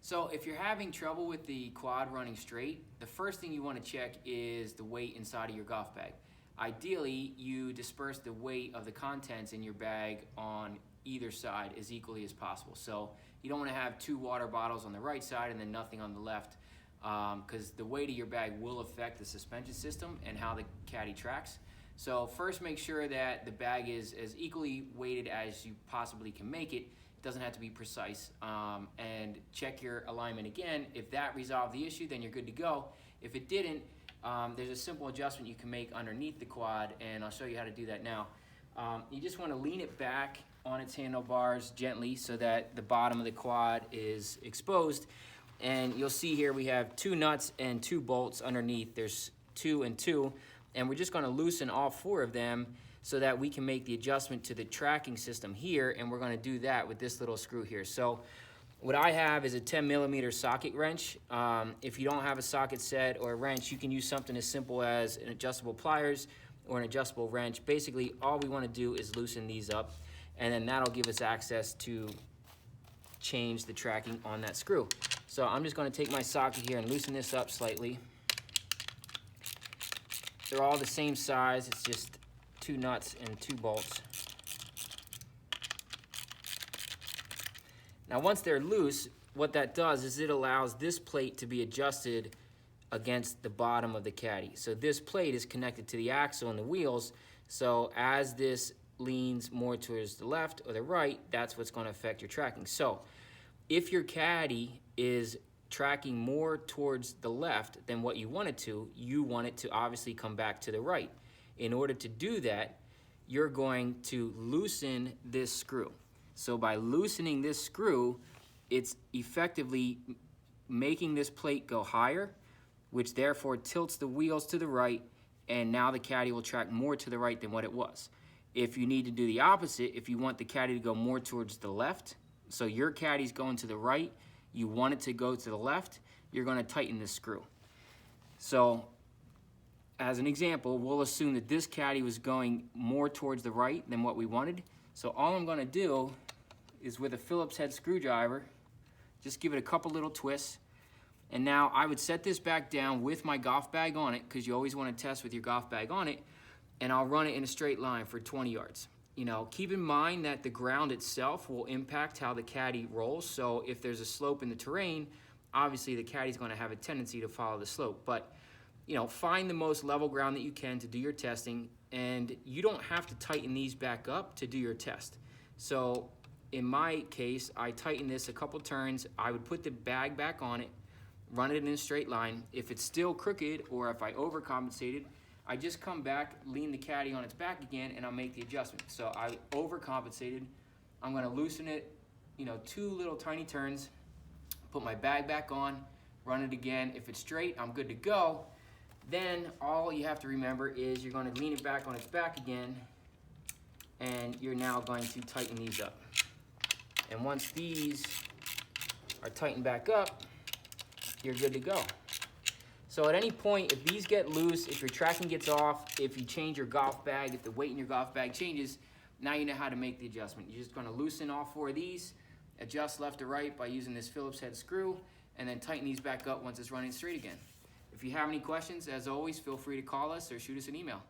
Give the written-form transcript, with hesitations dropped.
So if you're having trouble with the quad running straight, the first thing you want to check is the weight inside of your golf bag. Ideally, you disperse the weight of the contents in your bag on either side as equally as possible. So you don't want to have 2 water bottles on the right side and then nothing on the left, because the weight of your bag will affect the suspension system and how the caddy tracks. So first, make sure that the bag is as equally weighted as you possibly can make it. It doesn't have to be precise, and check your alignment again. If that resolved the issue, then you're good to go. If it didn't, there's a simple adjustment you can make underneath the quad, and I'll show you how to do that now. You just want to lean it back on its handlebars gently so that the bottom of the quad is exposed. And you'll see here we have 2 nuts and 2 bolts underneath. There's 2 and 2, and we're just going to loosen all 4 of them so that we can make the adjustment to the tracking system here, and we're going to do that with this little screw here. So what I have is a 10mm socket wrench. If you don't have a socket set or a wrench, you can use something as simple as an adjustable pliers or an adjustable wrench. Basically, all we want to do is loosen these up, and then that'll give us access to change the tracking on that screw. So I'm just going to take my socket here and loosen this up slightly. They're all the same size. It's just 2 nuts and 2 bolts. Now once they're loose, what that does is it allows this plate to be adjusted against the bottom of the caddy. So this plate is connected to the axle and the wheels, so as this leans more towards the left or the right, that's what's going to affect your tracking. So if your caddy is tracking more towards the left than what you want it to, you want it to obviously come back to the right. In order to do that, you're going to loosen this screw. So by loosening this screw, it's effectively making this plate go higher, which therefore tilts the wheels to the right, and now the caddy will track more to the right than what it was. If you need to do the opposite, if you want the caddy to go more towards the left, so your caddy's going to the right, you want it to go to the left, you're going to tighten this screw. So as an example, we'll assume that this caddy was going more towards the right than what we wanted. So all I'm going to do is, with a Phillips head screwdriver, just give it a couple little twists. And now I would set this back down with my golf bag on it, because you always want to test with your golf bag on it, and I'll run it in a straight line for 20 yards. You know, keep in mind that the ground itself will impact how the caddy rolls. So if there's a slope in the terrain, obviously the caddy's going to have a tendency to follow the slope. But you know, find the most level ground that you can to do your testing, and you don't have to tighten these back up to do your test. So in my case, I tighten this a couple turns. I would put the bag back on it, run it in a straight line. If it's still crooked or if I overcompensated, I just come back, lean the caddy on its back again, and I'll make the adjustment. So I overcompensated. I'm going to loosen it, you know, 2 little tiny turns, put my bag back on, run it again. If it's straight, I'm good to go. Then all you have to remember is you're going to lean it back on its back again, and you're now going to tighten these up. And once these are tightened back up, you're good to go. So at any point, if these get loose, if your tracking gets off, if you change your golf bag, if the weight in your golf bag changes, now you know how to make the adjustment. You're just going to loosen all 4 of these, adjust left to right by using this Phillips head screw, and then tighten these back up once it's running straight again. If you have any questions, as always, feel free to call us or shoot us an email.